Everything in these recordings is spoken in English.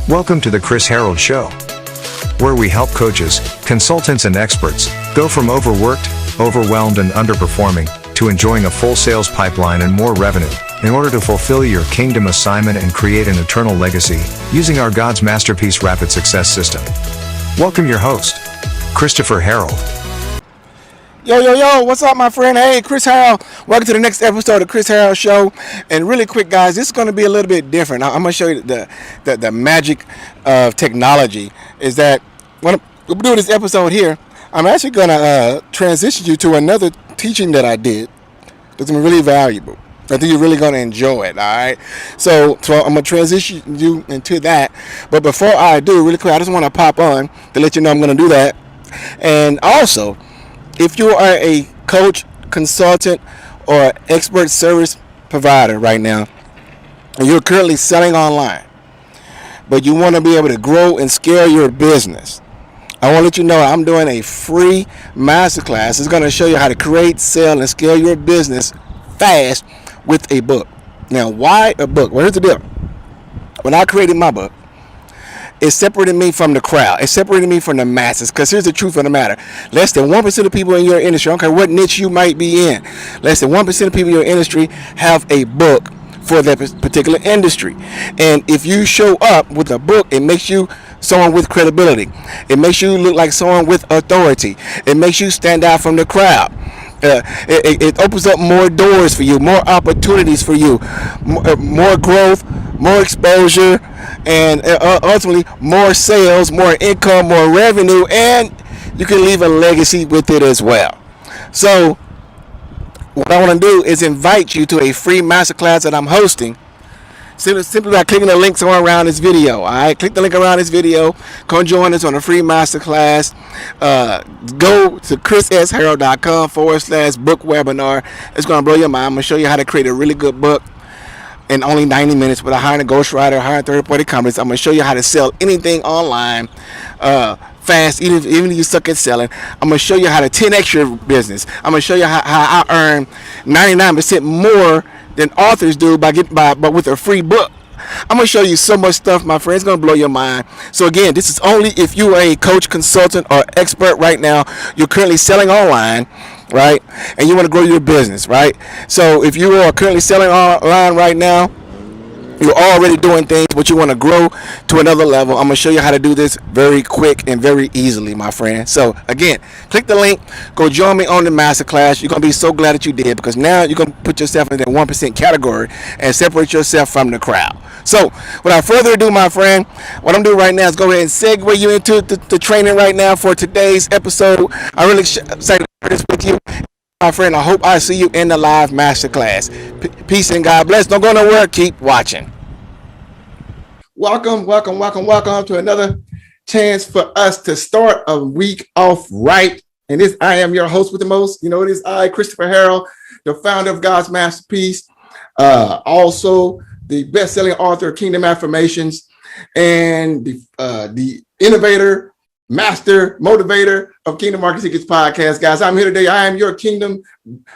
Welcome to the Chris Harold Show, where we help coaches, consultants, and experts go from overworked, overwhelmed, and underperforming to enjoying a full sales pipeline and more revenue in order to fulfill your kingdom assignment and create an eternal legacy using our God's masterpiece rapid success system. Welcome your host, Christopher Harold. Yo, what's up, my friend? Hey, Chris Harold. Welcome to the next episode of Chris Harold Show. And really quick, guys, this is going to be a little bit different. I'm going to show you the magic of technology. Is that when we do this episode here, I'm actually going to transition you to another teaching that I did that's going to be really valuable. I think you're really going to enjoy it, all right? So I'm going to transition you into that. But before I do, really quick, I just want to pop on to let you know I'm going to do that. And also, if you are a coach, consultant, or expert service provider right now, and you're currently selling online, but you want to be able to grow and scale your business, I want to let you know I'm doing a free masterclass. It's going to show you how to create, sell, and scale your business fast with a book. Now, why a book? Well, here's the deal. When I created my book, it separated me from the crowd. It separated me from the masses. Because here's the truth of the matter. Less than 1% of people in your industry, I don't care what niche you might be in, less than 1% of people in your industry have a book for that particular industry. And if you show up with a book, it makes you someone with credibility. It makes you look like someone with authority. It makes you stand out from the crowd. It opens up more doors for you, more opportunities for you, more growth, more exposure, and ultimately more sales, more income, more revenue, and you can leave a legacy with it as well. So what I want to do is invite you to a free masterclass that I'm hosting. Simply by clicking the links around this video. All right, click the link around this video. Come join us on a free masterclass. Go to chrissharold.com/book webinar. It's going to blow your mind. I'm going to show you how to create a really good book in only 90 minutes without hiring a ghostwriter, hiring third-party companies. I'm going to show you how to sell anything online fast, even if you suck at selling. I'm going to show you how to 10x your business. I'm going to show you how I earn 99% more than authors do but with a free book. I'm going to show you so much stuff, my friend. It's going to blow your mind. So again, this is only if you are a coach, consultant, or expert right now. You're currently selling online, right? And you want to grow your business, right? So if you are currently selling online right now, you're already doing things, but you want to grow to another level. I'm going to show you how to do this very quick and very easily, my friend. So again, click the link, go join me on the masterclass. You're going to be so glad that you did, because now you're going to put yourself in that 1% category and separate yourself from the crowd. So without further ado, my friend, what I'm doing right now is go ahead and segue you into the training right now for today's episode. I'm really excited to share this with you. My friend, I hope I see you in the live masterclass. Peace and God bless. Don't go nowhere. Keep watching. Welcome to another chance for us to start a week off right. And I am your host with the most. You know, it is I, Christopher Harold, the founder of God's Masterpiece, also the best-selling author of Kingdom Affirmations, and the innovator, master, motivator of Kingdom Marketing Secrets Podcast. Guys, I'm here today. I am your Kingdom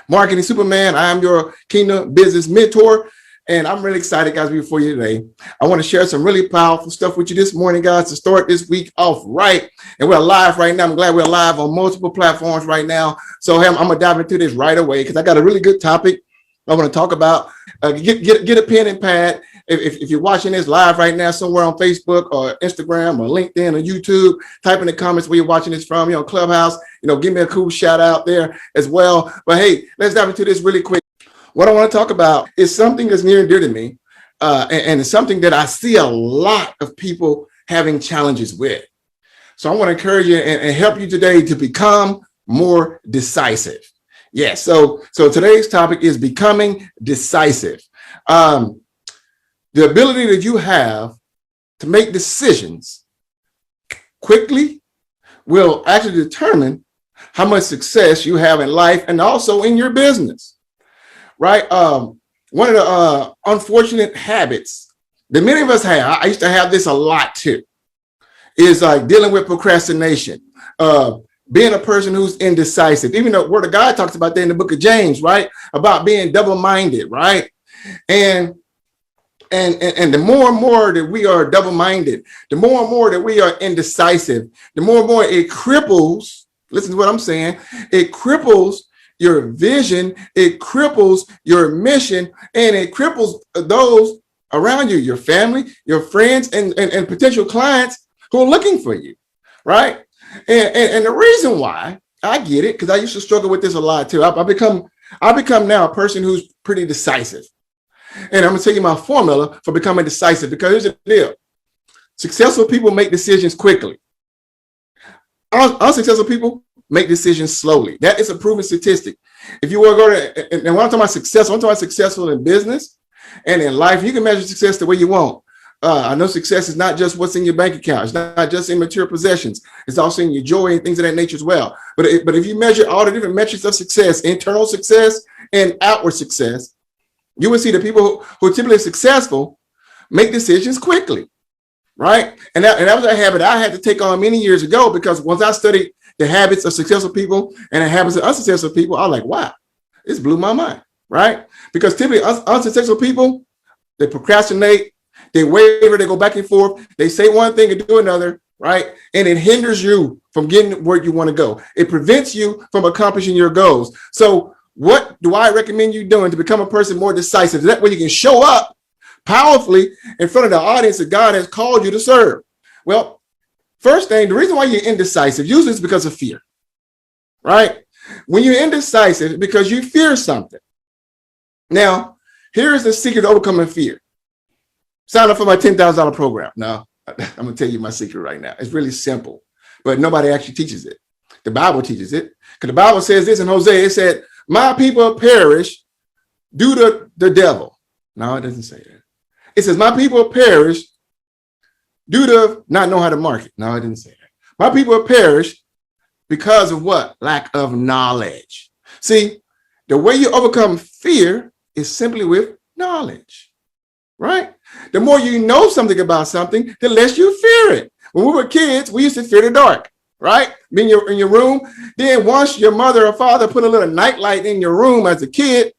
Marketing Superman. I am your Kingdom Business Mentor. And I'm really excited, guys, to be before you today. I want to share some really powerful stuff with you this morning, guys, to start this week off right. And we're live right now. I'm glad we're live on multiple platforms right now. So I'm going to dive into this right away because I got a really good topic I want to talk about. Get a pen and pad. If you're watching this live right now somewhere on Facebook or Instagram or LinkedIn or YouTube, type in the comments where you're watching this from, Clubhouse, give me a cool shout out there as well. But hey, let's dive into this really quick. What I want to talk about is something that's near and dear to me, and it's something that I see a lot of people having challenges with. So I want to encourage you and help you today to become more decisive. Yes. So today's topic is becoming decisive. The ability that you have to make decisions quickly will actually determine how much success you have in life and also in your business. Right. One of the unfortunate habits that many of us have, I used to have this a lot too, is like dealing with procrastination, being a person who's indecisive. Even the Word of God talks about that in the book of James, right? About being double-minded, right? And And the more and more that we are double-minded, the more and more that we are indecisive, the more and more it cripples, listen to what I'm saying, it cripples your vision, it cripples your mission, and it cripples those around you, your family, your friends, and potential clients who are looking for you, right? And the reason why, I get it, because I used to struggle with this a lot too. I become now a person who's pretty decisive. And I'm going to tell you my formula for becoming decisive, because here's the deal. Successful people make decisions quickly. Unsuccessful people make decisions slowly. That is a proven statistic. If you want to go to, and when I'm talking about successful, I'm talking about successful in business and in life. You can measure success the way you want. I know success is not just what's in your bank account. It's not just in material possessions. It's also in your joy and things of that nature as well. But if you measure all the different metrics of success, internal success and outward success, you will see the people who are typically successful make decisions quickly, right? And that was a habit I had to take on many years ago, because once I studied the habits of successful people and the habits of unsuccessful people, I was like, wow, this blew my mind, right? Because typically unsuccessful people, they procrastinate, they waver, they go back and forth, they say one thing and do another, right? And it hinders you from getting where you want to go. It prevents you from accomplishing your goals. So what do I recommend you doing to become a person more decisive? That way you can show up powerfully in front of the audience that God has called you to serve. Well, first thing, the reason why you're indecisive usually is because of fear, right? When you're indecisive, it's because you fear something. Now, here's the secret to overcoming fear. Sign up for my $10,000 program. Now, I'm going to tell you my secret right now. It's really simple, but nobody actually teaches it. The Bible teaches it, because the Bible says this in Hosea. It said, my people perish due to the devil. No, it doesn't say that. It says, my people perish due to not know how to market. No, it didn't say that. My people perish because of what? Lack of knowledge. See, the way you overcome fear is simply with knowledge, right? The more you know something about something, the less you fear it. When we were kids, we used to fear the dark, right? Be in your room. Then once your mother or father put a little night light in your room as a kid,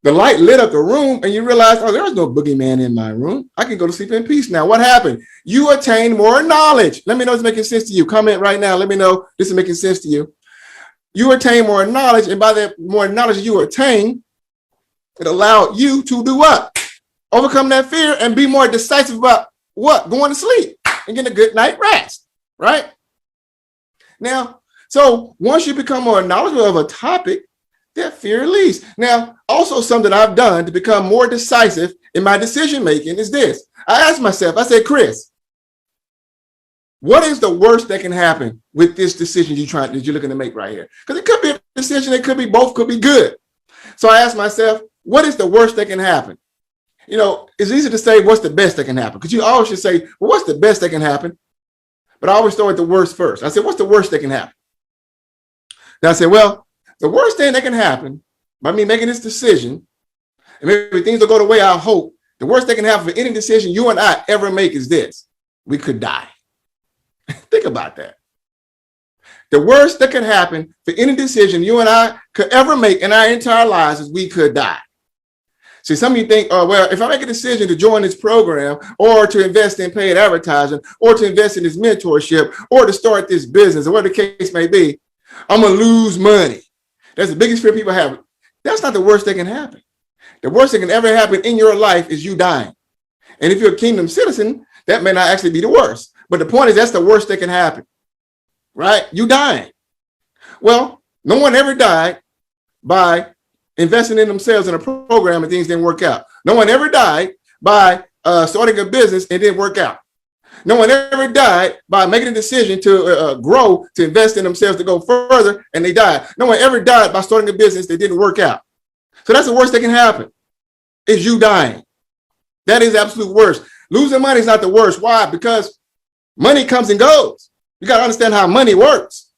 the light lit up the room and you realize, oh, there's no boogeyman in my room. I can go to sleep in peace now. What happened? You attained more knowledge. Let me know if it's making sense to you. Comment right now. Let me know this is making sense to you. You attain more knowledge, and by the more knowledge you attain, it allowed you to do what? Overcome that fear and be more decisive about what? Going to sleep and getting a good night rest, right? Now, so once you become more knowledgeable of a topic, that fear leaves. Now, also something I've done to become more decisive in my decision making is this. I asked myself, I said, Chris, what is the worst that can happen with this decision that you're looking to make right here? Because it could be a decision, it could be both, could be good. So I asked myself, what is the worst that can happen? You know, it's easy to say what's the best that can happen, because you always should say, well, what's the best that can happen? But I always start with the worst first. I said, what's the worst that can happen? Then I said, well, the worst thing that can happen by me making this decision, and maybe things will go the way I hope, the worst that can happen for any decision you and I ever make is this: we could die. Think about that. The worst that could happen for any decision you and I could ever make in our entire lives is we could die. See, some of you think, oh, well, if I make a decision to join this program or to invest in paid advertising or to invest in this mentorship or to start this business or whatever the case may be, I'm going to lose money. That's the biggest fear people have. That's not the worst that can happen. The worst that can ever happen in your life is you dying. And if you're a kingdom citizen, that may not actually be the worst. But the point is, that's the worst that can happen, right? You dying. Well, no one ever died by investing in themselves in a program and things didn't work out. No one ever died by starting a business and it didn't work out. No one ever died by making a decision to grow, to invest in themselves, to go further, and they died. No one ever died by starting a business that didn't work out. So that's the worst that can happen, is you dying. That is the absolute worst. Losing money is not the worst. Why? Because money comes and goes. You got to understand how money works.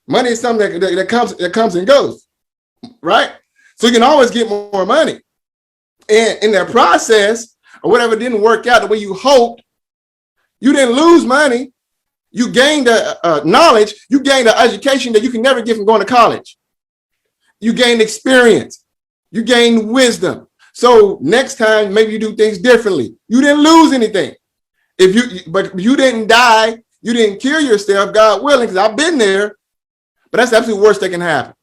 Money is something that comes and goes, right? So you can always get more money. And in that process, or whatever didn't work out the way you hoped, you didn't lose money. You gained knowledge. You gained an education that you can never get from going to college. You gained experience. You gained wisdom. So next time, maybe you do things differently. You didn't lose anything. But you didn't die. You didn't kill yourself, God willing, because I've been there. But that's the absolute worst that can happen.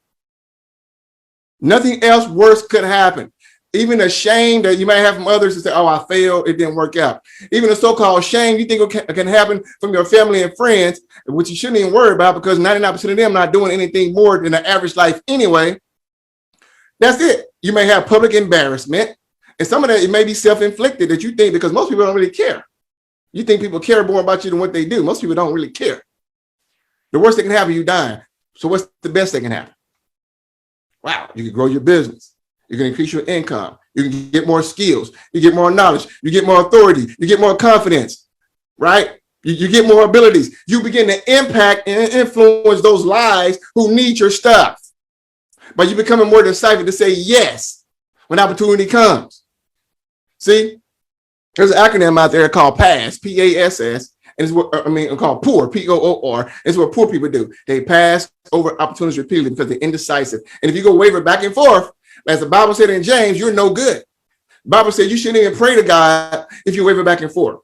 Nothing else worse could happen. Even the shame that you might have from others to say, oh, I failed, it didn't work out. Even the so-called shame you think can happen from your family and friends, which you shouldn't even worry about because 99% of them not doing anything more than the average life anyway. That's it. You may have public embarrassment. And some of that, it may be self-inflicted that you think, because most people don't really care. You think people care more about you than what they do. Most people don't really care. The worst that can happen, you dying. So what's the best that can happen? Wow, you can grow your business. You can increase your income. You can get more skills. You get more knowledge. You get more authority. You get more confidence, right? You get more abilities. You begin to impact and influence those lives who need your stuff. But you becoming more decisive to say yes when opportunity comes. See, there's an acronym out there called PASS, P-A-S-S, and it's what called POOR, P-O-O-R. It's what poor people do. They pass over opportunities repeatedly because they're indecisive. And if you go waver back and forth, as the Bible said in James, you're no good. The Bible said you shouldn't even pray to God if you waver back and forth.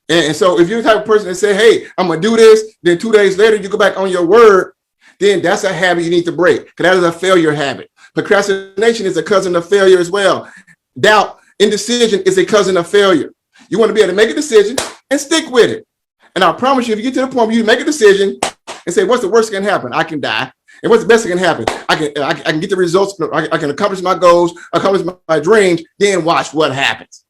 And so if you're the type of person that say, hey, I'm going to do this, then 2 days later you go back on your word, then that's a habit you need to break, because that is a failure habit. Procrastination is a cousin of failure as well. Doubt, indecision is a cousin of failure. You want to be able to make a decision and stick with it. And I promise you, if you get to the point where you make a decision and say, what's the worst that can happen? I can die. And what's the best that can happen? I can get the results. I can accomplish my goals, accomplish my dreams, then watch what happens.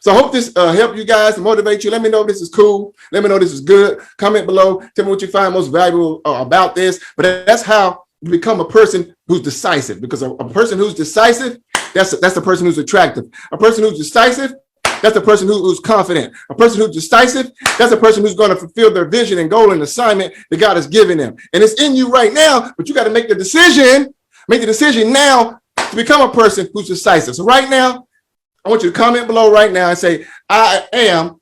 So I hope this helped you guys to motivate you. Let me know if this is cool. Let me know if this is good. Comment below. Tell me what you find most valuable about this. But that's how you become a person who's decisive, because a person who's decisive, that's the person who's attractive. A person who's decisive, that's the person who's confident. A person who's decisive, that's the person who's going to fulfill their vision and goal and assignment that God has given them. And it's in you right now, but you got to make the decision now to become a person who's decisive. So right now, I want you to comment below right now and say, I am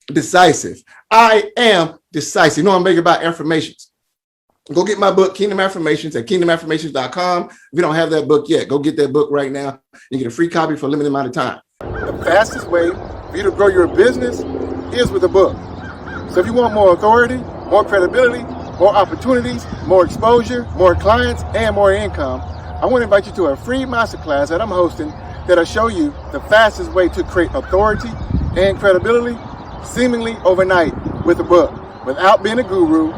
decisive. I am decisive. You know, I'm big about affirmations. Go get my book, Kingdom Affirmations, at kingdomaffirmations.com. If you don't have that book yet, go get that book right now. You get a free copy for a limited amount of time. The fastest way for you to grow your business is with a book. So if you want more authority, more credibility, more opportunities, more exposure, more clients, and more income, I want to invite you to a free masterclass that I'm hosting that'll show you the fastest way to create authority and credibility seemingly overnight with a book, without being a guru,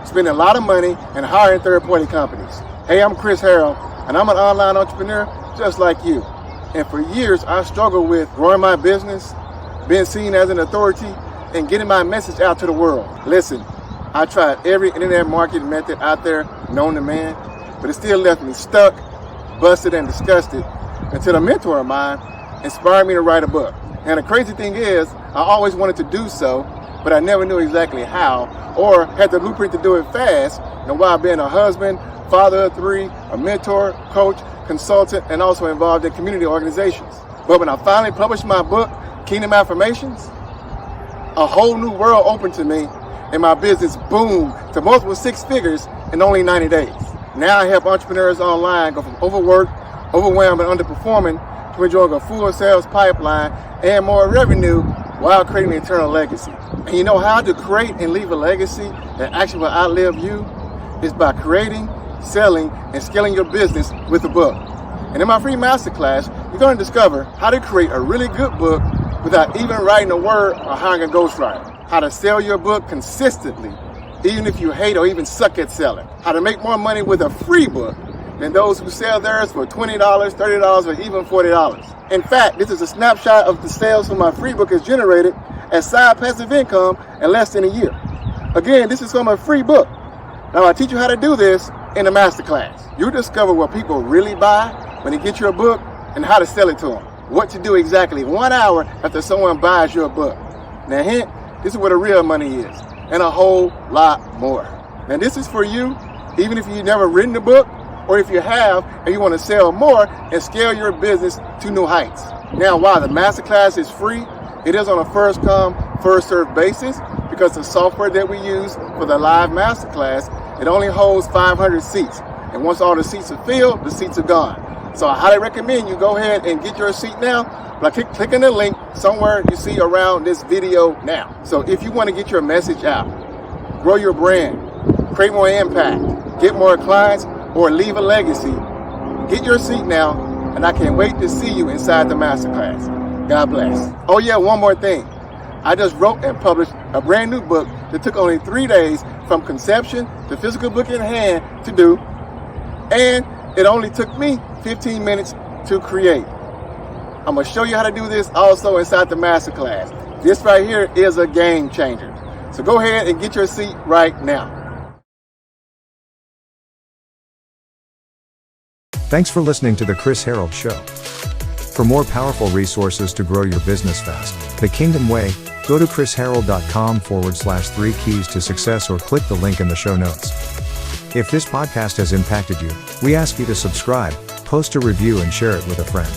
spending a lot of money, and hiring third-party companies. Hey, I'm Chris Harrell, and I'm an online entrepreneur just like you. And for years, I struggled with growing my business, being seen as an authority, and getting my message out to the world. Listen, I tried every internet marketing method out there known to man, but it still left me stuck, busted, and disgusted until a mentor of mine inspired me to write a book. And the crazy thing is, I always wanted to do so, but I never knew exactly how, or had the blueprint to do it fast, and while being a husband, father of 3, a mentor, coach, consultant, and also involved in community organizations. But when I finally published my book, Kingdom Affirmations, a whole new world opened to me, and my business boomed to multiple 6 figures in only 90 days. Now I help entrepreneurs online go from overworked, overwhelmed, and underperforming to enjoying a full sales pipeline and more revenue while creating an eternal legacy. And you know how to create and leave a legacy that actually will outlive you? Is by creating, selling, and scaling your business with a book. And in my free masterclass, you're going to discover how to create a really good book without even writing a word or hiring a ghostwriter. How to sell your book consistently, even if you hate or even suck at selling. How to make more money with a free book than those who sell theirs for $20, $30, or even $40. In fact, this is a snapshot of the sales from my free book has generated as side passive income in less than a year. Again, this is from a free book. Now I teach you how to do this in the masterclass. You'll discover what people really buy when they get your book and how to sell it to them. What to do exactly 1 hour after someone buys your book. Now hint, this is where the real money is, and a whole lot more. Now this is for you, even if you've never written a book, or if you have and you want to sell more and scale your business to new heights. Now while the masterclass is free, it is on a first come, first served basis, because the software that we use for the live masterclass, it only holds 500 seats. And once all the seats are filled, the seats are gone. So I highly recommend you go ahead and get your seat now by clicking the link somewhere you see around this video now. So if you want to get your message out, grow your brand, create more impact, get more clients, or leave a legacy, get your seat now, and I can't wait to see you inside the masterclass. God bless. Oh yeah, one more thing. I just wrote and published a brand new book that took only 3 days from conception to physical book in hand to do, and it only took me 15 minutes to create. I'm going to show you how to do this also inside the masterclass. This right here is a game changer. So go ahead and get your seat right now. Thanks for listening to The Chris Harold Show. For more powerful resources to grow your business fast, the Kingdom Way, go to chrisharold.com/3 keys to success or click the link in the show notes. If this podcast has impacted you, we ask you to subscribe, post a review and share it with a friend.